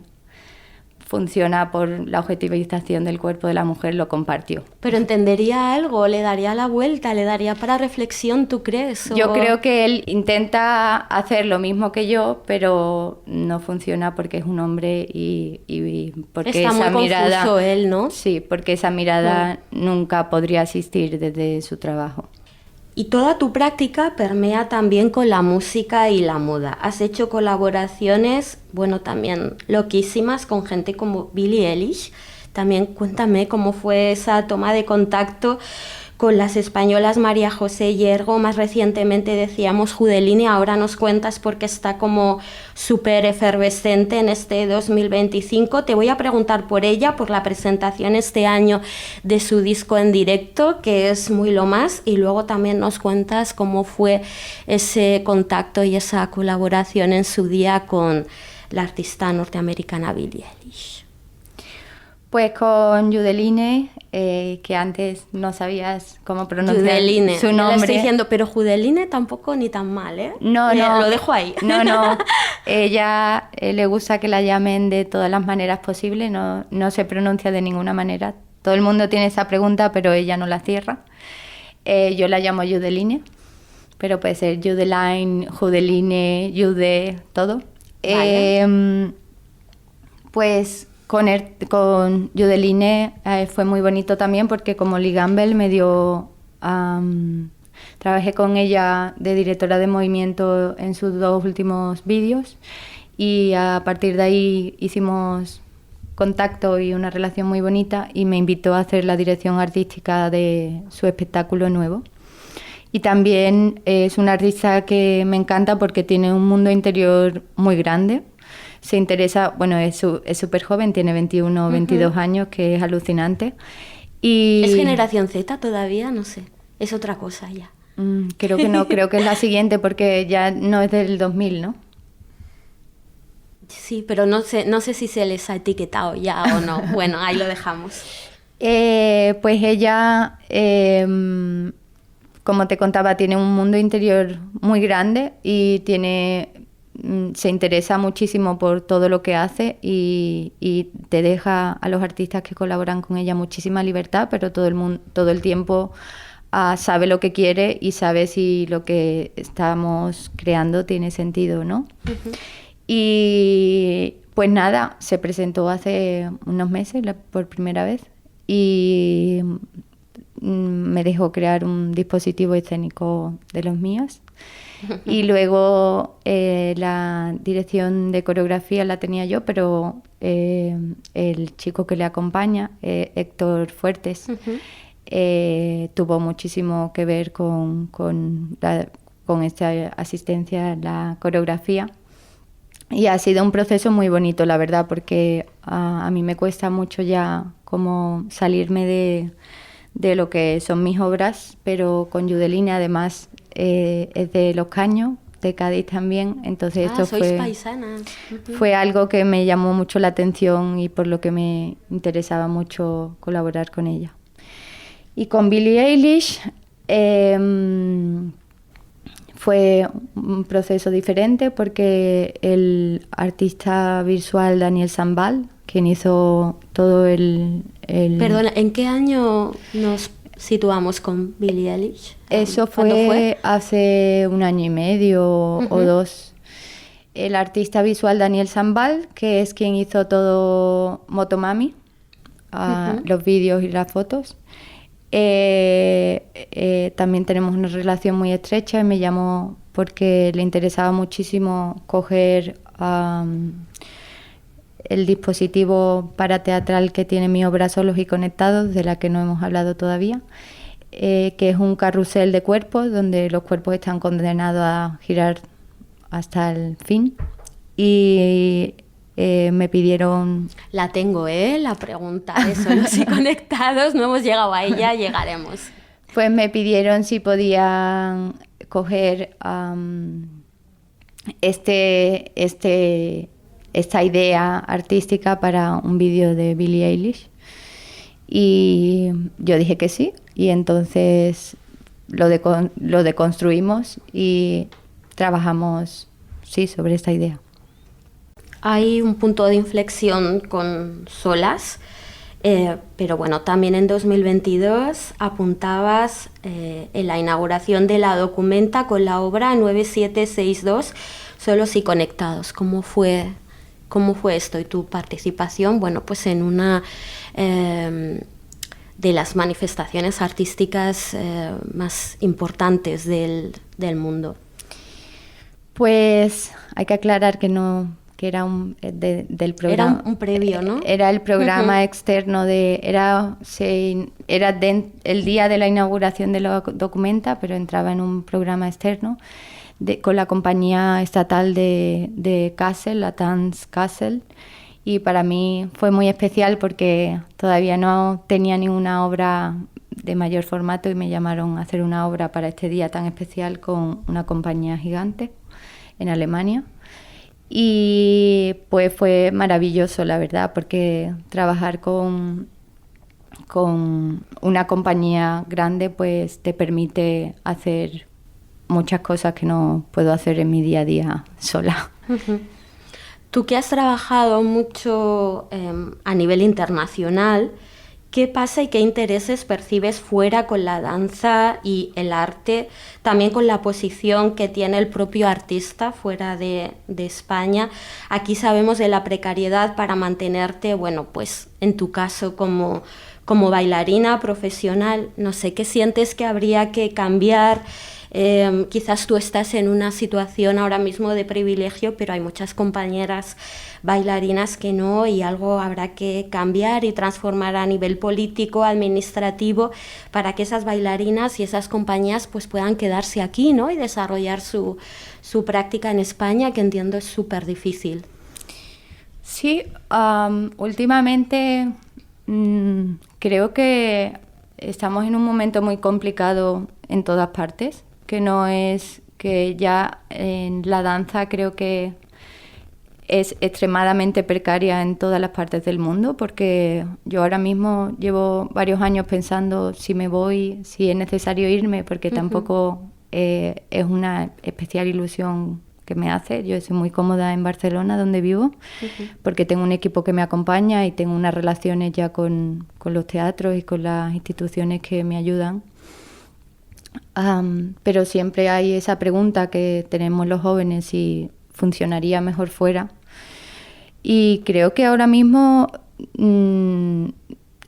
funciona por la objetivización del cuerpo de la mujer lo compartió. Pero entendería algo, le daría la vuelta, le daría para reflexión, ¿tú crees? Yo creo que él intenta hacer lo mismo que yo, pero no funciona porque es un hombre y porque está esa muy mirada, confuso él, ¿no? Sí, porque esa mirada nunca podría existir desde su trabajo. Y toda tu práctica permea también con la música y la moda. Has hecho colaboraciones, bueno, también loquísimas con gente como Billie Eilish. También cuéntame cómo fue esa toma de contacto con las españolas María José Yergo. Más recientemente decíamos Judeline, ahora nos cuentas porque está como súper efervescente en este 2025. Te voy a preguntar por ella, por la presentación este año de su disco en directo, que es Muy lo más, y luego también nos cuentas cómo fue ese contacto y esa colaboración en su día con la artista norteamericana Billie Eilish. Pues con Judeline, que antes no sabías cómo pronunciar Judeline. su nombre. Le estoy diciendo, pero Judeline tampoco ni tan mal, ¿eh? No. Lo dejo ahí. No. Ella le gusta que la llamen de todas las maneras posibles, no se pronuncia de ninguna manera. Todo el mundo tiene esa pregunta, pero ella no la cierra. Yo la llamo Judeline, pero puede ser Judeline, Judeline, Jude, todo. Vale. Pues con Judeline fue muy bonito también porque como Lee Gamble me dio... trabajé con ella de directora de movimiento en sus 2 últimos vídeos y a partir de ahí hicimos contacto y una relación muy bonita y me invitó a hacer la dirección artística de su espectáculo nuevo. Y también es una artista que me encanta porque tiene un mundo interior muy grande. Se interesa, bueno, es súper joven, tiene 21 o 22 años, que es alucinante. Y ¿Es generación Z todavía? No sé. Es otra cosa ya. Creo que no, creo que es la siguiente porque ya no es del 2000, ¿no? Sí, pero no sé si se les ha etiquetado ya o no. Bueno, ahí lo dejamos. Pues ella, como te contaba, tiene un mundo interior muy grande y se interesa muchísimo por todo lo que hace y te deja a los artistas que colaboran con ella muchísima libertad, pero todo el tiempo sabe lo que quiere y sabe si lo que estamos creando tiene sentido, ¿no? Uh-huh. Y pues nada, se presentó hace unos meses por primera vez y me dejó crear un dispositivo escénico de los míos. Y luego la dirección de coreografía la tenía yo, pero el chico que le acompaña, Héctor Fuertes, tuvo muchísimo que ver con esta asistencia a la coreografía. Y ha sido un proceso muy bonito, la verdad, porque a mí me cuesta mucho ya como salirme de lo que son mis obras, pero con Judeline además es de Los Caños, de Cádiz también, entonces esto sois paisanas. Uh-huh. Fue algo que me llamó mucho la atención y por lo que me interesaba mucho colaborar con ella. Y con Billie Eilish fue un proceso diferente porque el artista visual Daniel Sambal, quien hizo todo el... Perdona, ¿en qué año nos situamos con Billie Eilish? Eso fue hace 1 año y medio o 2. El artista visual Daniel Sambal, que es quien hizo todo Motomami, los vídeos y las fotos. También tenemos una relación muy estrecha y me llamó porque le interesaba muchísimo coger el dispositivo parateatral que tiene mi obra Solos y Conectados, de la que no hemos hablado todavía, que es un carrusel de cuerpos donde los cuerpos están condenados a girar hasta el fin. Y me pidieron... La tengo, la pregunta de Solos y Conectados, no hemos llegado a ella, llegaremos. Pues me pidieron si podían coger esta idea artística para un vídeo de Billie Eilish y yo dije que sí y entonces lo deconstruimos y trabajamos sobre esta idea. Hay un punto de inflexión con Solas, pero bueno, también en 2022 apuntabas en la inauguración de la Documenta con la obra 9762, Solos y Conectados. ¿Cómo fue esto y tu participación? Bueno, pues en una de las manifestaciones artísticas más importantes del mundo. Pues hay que aclarar que era del programa. Era un previo, ¿no? Era el programa externo era el día de la inauguración de la Documenta, pero entraba en un programa externo con la compañía estatal de Kassel, la Tanz Kassel, y para mí fue muy especial porque todavía no tenía ninguna obra de mayor formato y me llamaron a hacer una obra para este día tan especial con una compañía gigante en Alemania. Y pues fue maravilloso, la verdad, porque trabajar con una compañía grande pues te permite hacer muchas cosas que no puedo hacer en mi día a día sola. Uh-huh. Tú que has trabajado mucho a nivel internacional ¿Qué pasa y qué intereses percibes fuera con la danza y el arte, también con la posición que tiene el propio artista fuera de España? Aquí sabemos de la precariedad para mantenerte, bueno, pues en tu caso como bailarina profesional. No sé, ¿qué sientes que habría que cambiar? Quizás tú estás en una situación ahora mismo de privilegio, pero hay muchas compañeras bailarinas que no, y algo habrá que cambiar y transformar a nivel político, administrativo, para que esas bailarinas y esas compañías pues puedan quedarse aquí, ¿no? Y desarrollar su práctica en España, que entiendo es súper difícil. Sí, últimamente creo que estamos en un momento muy complicado en todas partes, que no es que ya en la danza creo que es extremadamente precaria en todas las partes del mundo, porque yo ahora mismo llevo varios años pensando si me voy, si es necesario irme, porque tampoco es una especial ilusión que me hace. Yo estoy muy cómoda en Barcelona, donde vivo, porque tengo un equipo que me acompaña y tengo unas relaciones ya con los teatros y con las instituciones que me ayudan. Pero siempre hay esa pregunta que tenemos los jóvenes, si funcionaría mejor fuera. Y creo que ahora mismo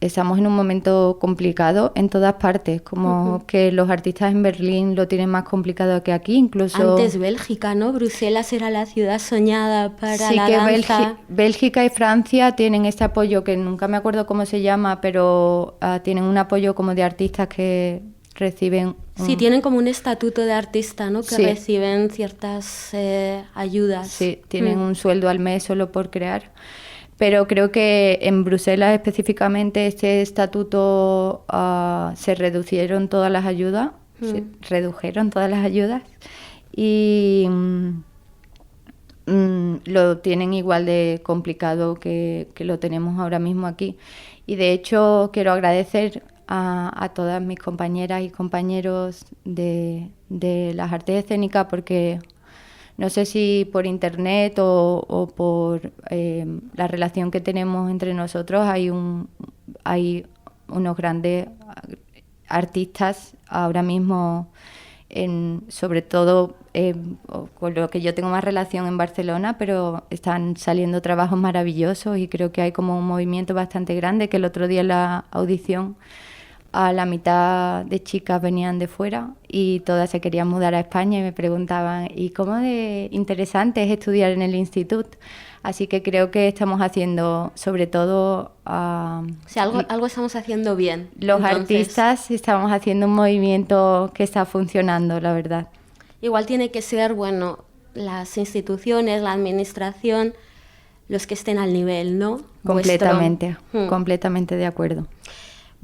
estamos en un momento complicado en todas partes, como que los artistas en Berlín lo tienen más complicado que aquí, incluso... Antes Bélgica, ¿no? Bruselas era la ciudad soñada para la danza. Sí, que Bélgica y Francia tienen este apoyo, que nunca me acuerdo cómo se llama, pero tienen un apoyo como de artistas que reciben... Sí, tienen como un estatuto de artista, ¿no? Que sí. reciben ciertas ayudas. Sí, tienen un sueldo al mes solo por crear. Pero creo que en Bruselas específicamente este estatuto se redujeron todas las ayudas, y lo tienen igual de complicado que lo tenemos ahora mismo aquí. Y de hecho quiero agradecer a todas mis compañeras y compañeros de las artes escénicas, porque no sé si por internet o por la relación que tenemos entre nosotros hay unos grandes artistas ahora mismo, sobre todo con lo que yo tengo más relación en Barcelona, pero están saliendo trabajos maravillosos y creo que hay como un movimiento bastante grande, que el otro día en la audición a la mitad de chicas venían de fuera y todas se querían mudar a España y me preguntaban, ¿y cómo de interesante es estudiar en el instituto? Así que creo que estamos haciendo, sobre todo... o sea, algo estamos haciendo bien. Los artistas estamos haciendo un movimiento que está funcionando, la verdad. Igual tiene que ser, bueno, las instituciones, la administración, los que estén al nivel, ¿no? Completamente, completamente de acuerdo.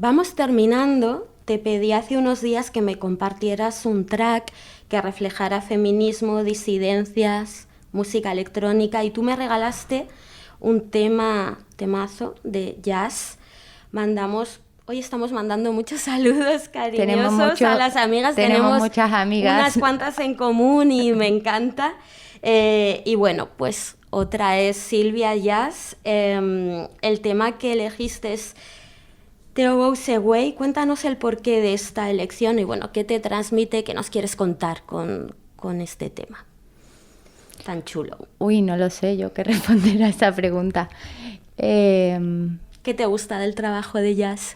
Vamos terminando. Te pedí hace unos días que me compartieras un track que reflejara feminismo, disidencias, música electrónica, y tú me regalaste un temazo de jazz. Hoy estamos mandando muchos saludos cariñosos a las amigas. Tenemos muchas amigas. Unas cuantas en común y me encanta. Y bueno, pues otra es Silvia Jazz. El tema que elegiste es Theo Goes Away. Cuéntanos el porqué de esta elección y bueno, qué te transmite, qué nos quieres contar con este tema tan chulo. Uy, no lo sé yo qué responder a esta pregunta. ¿Qué te gusta del trabajo de jazz?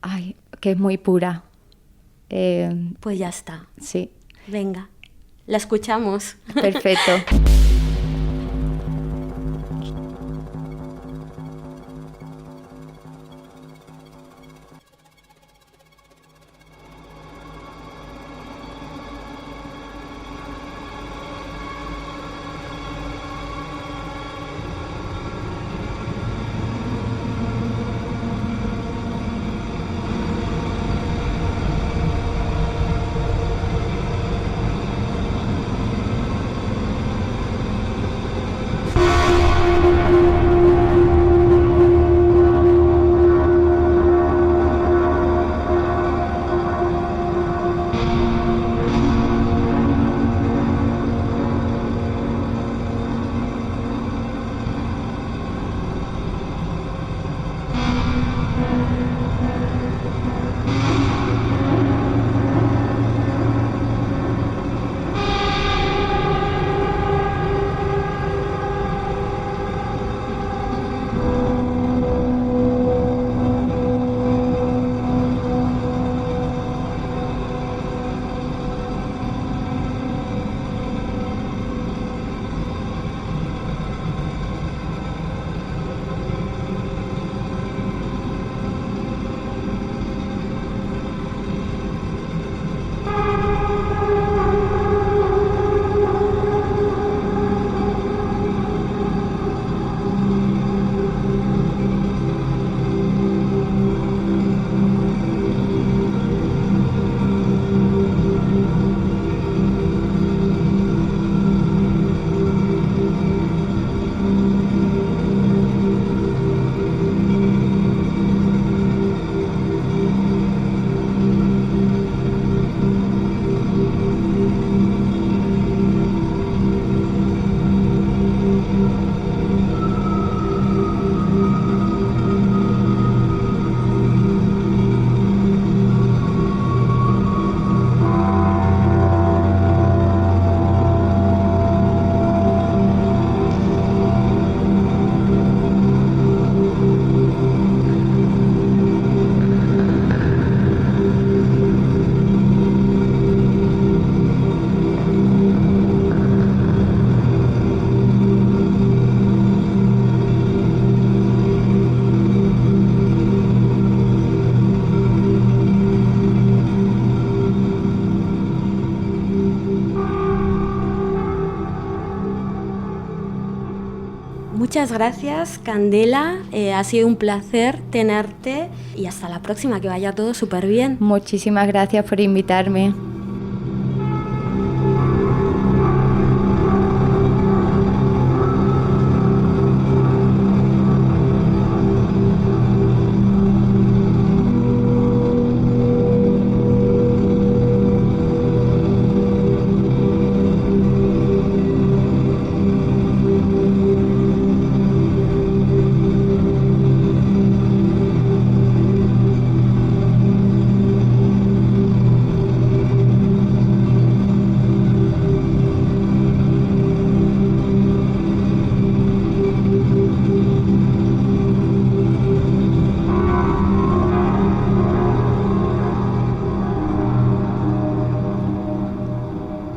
Ay, que es muy pura. Pues ya está. Sí. Venga, la escuchamos. Perfecto. Muchas gracias, Candela. Ha sido un placer tenerte y hasta la próxima, que vaya todo súper bien. Muchísimas gracias por invitarme.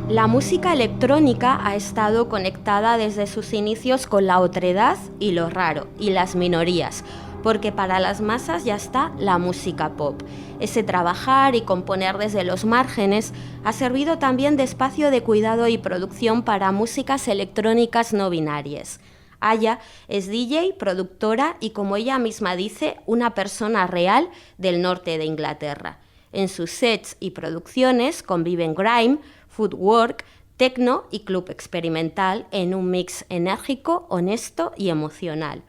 La música electrónica ha estado conectada desde sus inicios con la otredad y lo raro y las minorías, porque para las masas ya está la música pop. Ese trabajar y componer desde los márgenes ha servido también de espacio de cuidado y producción para músicas electrónicas no binarias. Aya es DJ, productora y, como ella misma dice, una persona real del norte de Inglaterra. En sus sets y producciones conviven grime, footwork, techno y club experimental en un mix enérgico, honesto y emocional.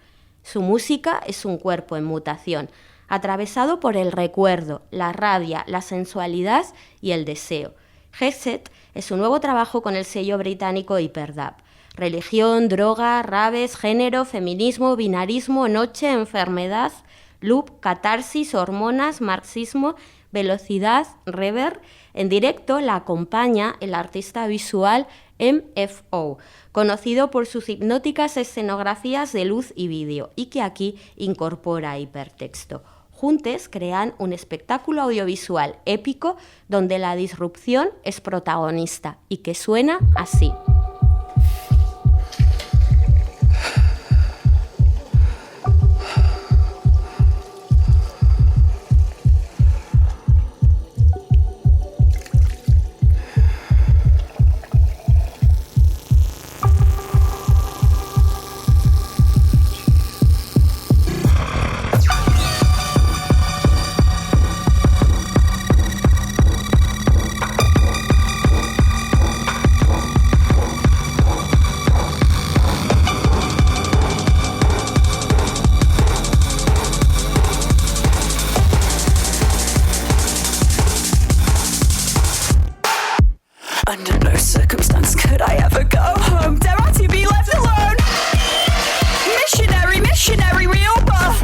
Su música es un cuerpo en mutación, atravesado por el recuerdo, la rabia, la sensualidad y el deseo. Geset es su nuevo trabajo con el sello británico Hyperdub. Religión, droga, raves, género, feminismo, binarismo, noche, enfermedad, loop, catarsis, hormonas, marxismo, velocidad, reverb. En directo la acompaña el artista visual MFO, conocido por sus hipnóticas escenografías de luz y vídeo, y que aquí incorpora hipertexto. Juntos crean un espectáculo audiovisual épico donde la disrupción es protagonista y que suena así. Under no circumstance could I ever go home. Dare I to be left alone? Missionary, real buff.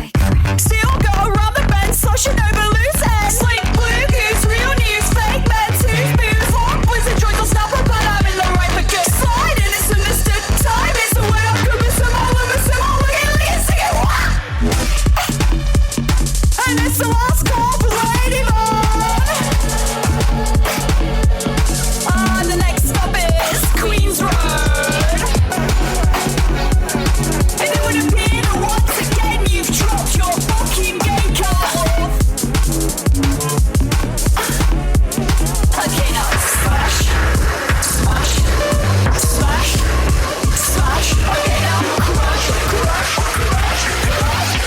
Still go around the bend, sloshing over loose ends. Sleep blue goose, real news, fake men, tooth booze. Hot blizzard joints will snap up, but I'm in the right for good. Slide in, it's understood. Time is the way I'm coming, some all over, some all looking, singing, wah! And it's the last call for Lady Bone. The next stop is Queen's Road. And it would appear that once again you've dropped your fucking game card. Okay, now it's smash, smash, smash, smash. Okay, now crush, crush, crush, crush.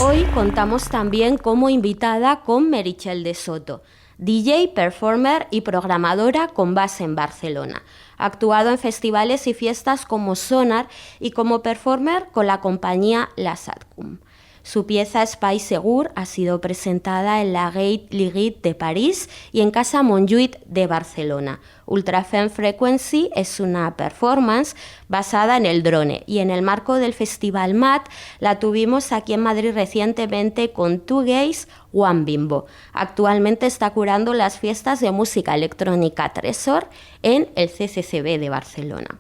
Hoy contamos también como invitada con Meritxell de Soto, DJ, performer y programadora con base en Barcelona. Ha actuado en festivales y fiestas como Sonar y como performer con la compañía La Satcom. Su pieza Espai Segur ha sido presentada en la Gate Ligue de París y en Casa Montjuïc de Barcelona. Ultra Femme Frequency es una performance basada en el drone y en el marco del Festival MAT la tuvimos aquí en Madrid recientemente con Two Gays, One Bimbo. Actualmente está curando las fiestas de música electrónica Tresor en el CCCB de Barcelona.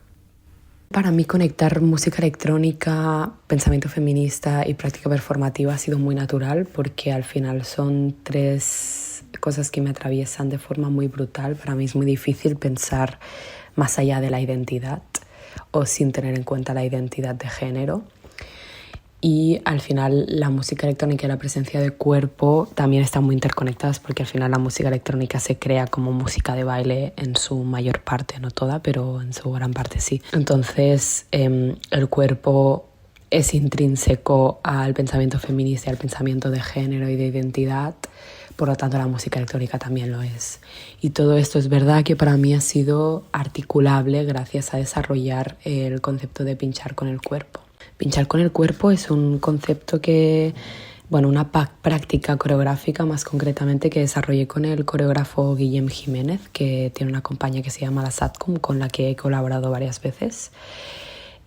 Para mí conectar música electrónica, pensamiento feminista y práctica performativa ha sido muy natural porque al final son tres cosas que me atraviesan de forma muy brutal. Para mí es muy difícil pensar más allá de la identidad o sin tener en cuenta la identidad de género. Y al final la música electrónica y la presencia de cuerpo también están muy interconectadas, porque al final la música electrónica se crea como música de baile en su mayor parte, no toda, pero en su gran parte sí. Entonces el cuerpo es intrínseco al pensamiento feminista y al pensamiento de género y de identidad, por lo tanto la música electrónica también lo es. Y todo esto es verdad que para mí ha sido articulable gracias a desarrollar el concepto de pinchar con el cuerpo. Pinchar con el cuerpo es un concepto que, bueno, una práctica coreográfica más concretamente que desarrollé con el coreógrafo Guillem Jiménez, que tiene una compañía que se llama La Satcom, con la que he colaborado varias veces.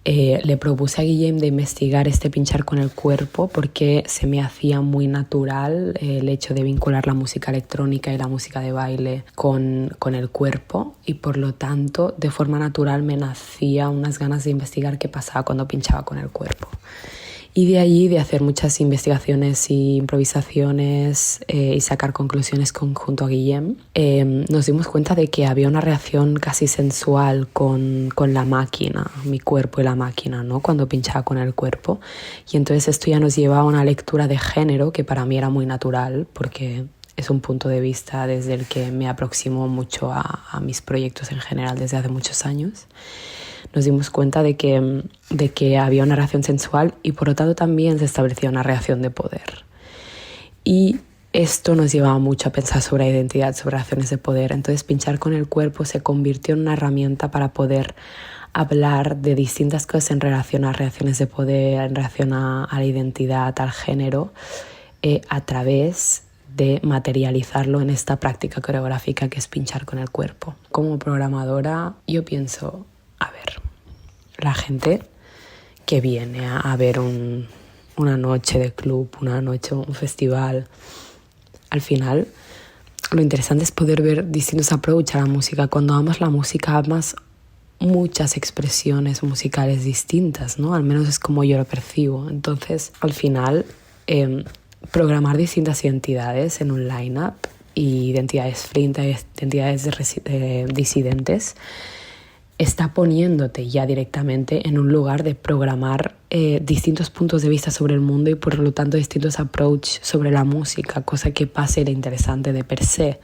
Le propuse a Guillem de investigar este pinchar con el cuerpo porque se me hacía muy natural el hecho de vincular la música electrónica y la música de baile con el cuerpo, y por lo tanto de forma natural me nacía unas ganas de investigar qué pasaba cuando pinchaba con el cuerpo. Y de allí, de hacer muchas investigaciones e improvisaciones y sacar conclusiones junto a Guillem, nos dimos cuenta de que había una reacción casi sensual con la máquina, mi cuerpo y la máquina, ¿no? Cuando pinchaba con el cuerpo. Y entonces esto ya nos lleva a una lectura de género que para mí era muy natural, porque es un punto de vista desde el que me aproximo mucho a mis proyectos en general desde hace muchos años. Nos dimos cuenta de que había una reacción sensual y por lo tanto también se establecía una reacción de poder. Y esto nos llevaba mucho a pensar sobre identidad, sobre relaciones de poder. Entonces pinchar con el cuerpo se convirtió en una herramienta para poder hablar de distintas cosas en relación a reacciones de poder, en relación a la identidad, al género, a través de materializarlo en esta práctica coreográfica que es pinchar con el cuerpo. Como programadora yo pienso, a ver, la gente que viene a ver una noche de club, una noche, un festival, al final lo interesante es poder ver distintos approaches a la música. Cuando amas la música, amas muchas expresiones musicales distintas, ¿no? Al menos es como yo lo percibo. Entonces, al final, programar distintas identidades en un line-up, y identidades frente, identidades disidentes, está poniéndote ya directamente en un lugar de programar distintos puntos de vista sobre el mundo y por lo tanto distintos approaches sobre la música, cosa que pasa era interesante de per se.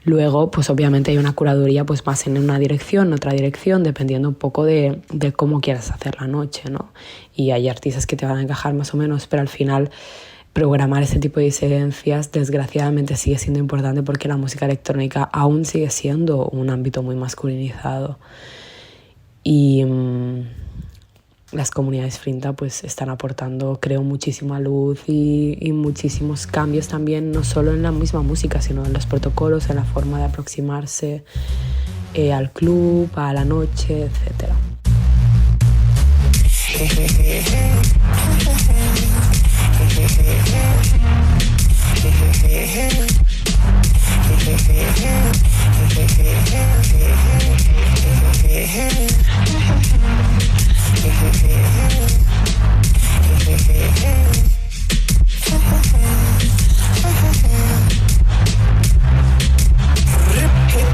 Luego, pues obviamente hay una curaduría pues más en una dirección, en otra dirección, dependiendo un poco de cómo quieras hacer la noche, ¿no? Y hay artistas que te van a encajar más o menos, pero al final programar este tipo de disidencias desgraciadamente sigue siendo importante porque la música electrónica aún sigue siendo un ámbito muy masculinizado y las comunidades Frinta pues están aportando, creo, muchísima luz y muchísimos cambios también, no solo en la misma música sino en los protocolos, en la forma de aproximarse al club, a la noche, etcétera.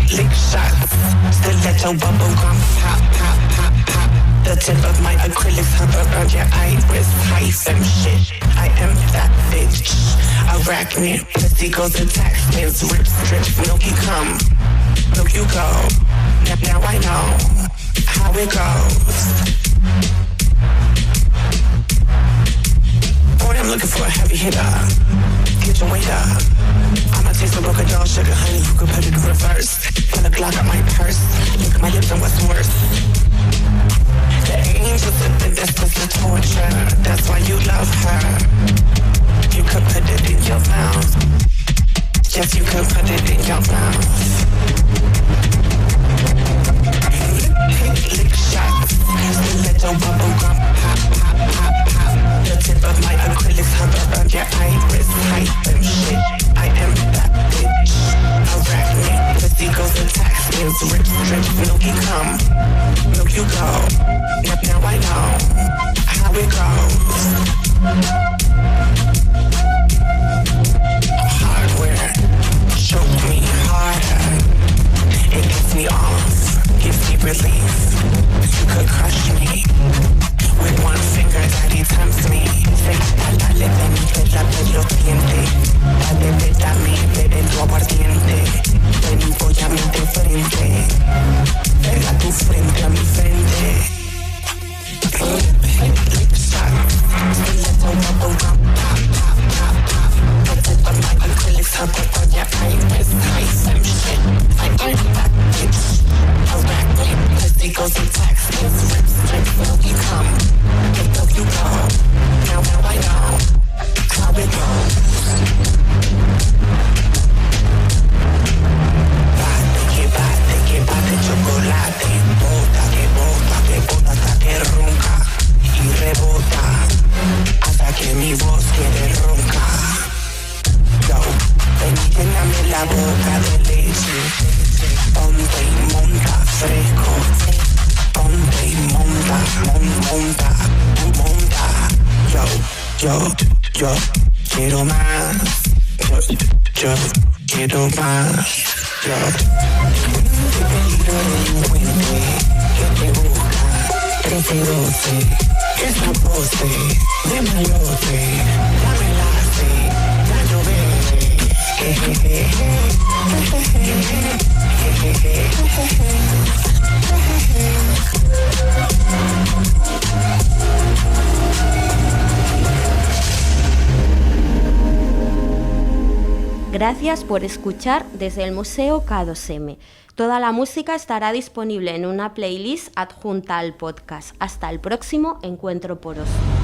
Lick shots, stiletto bubble gum, pop, pop, pop, pop. The tip of my acrylics hover around your iris, high some shit. I am that bitch. Arachnid, pussy goes to tax means rip, strip, milky come, milk you go. Now I know how it goes. Boy, I'm looking for a heavy hitter. Get your weight up. I'ma taste the broken dog sugar, honey. You could put it in reverse. Pull a Glock out my purse. Look at my lips and what's worse. The angels in this was the torture. That's why you love her. You could put it in your mouth. Yes, you could put it in your mouth. Lick shots. Stiletto bubble gum. Pop, pop, pop, pop. The tip of my acrylics hover around your iris. Hype and shit. I am that bitch. Arachnid, pussy goes to tax means rip, strip, milky come, milk you go. Now I know how it goes. Hardware, choke me harder. It gets me off, gives me relief. You could crush me With one finger daddy tempts me. Dale, ven y te lave los dientes. Dale, vete a mí, bebe tu aguardiente. Ven y póllame de frente. Pega tu frente a mi frente. Lip shot. Stiletto bubble gum. Pop, pop, pop, pop. Protect the mic until it's up on your iris. I some shit. I ain't that bitch. A rack, pussy goes in Texas. Rip, will you come? Will you go? Now I know how it goes. Bate, que bate chocolate. Bota, que bota hasta que ronca. Y rebota hasta que mi voz quede ronca. Yo, ven y lléname la boca de leche. Ponte y monta fresco. Ponte y monta. Yo quiero más. Yo quiero más. Yo qué peligro delincuente que te busca 13-12. Es la pose de malote. Dame la fe, ya yo Gracias por escuchar desde el Museo K2M. Toda la música estará disponible en una playlist adjunta al podcast. Hasta el próximo Encuentro Poroso.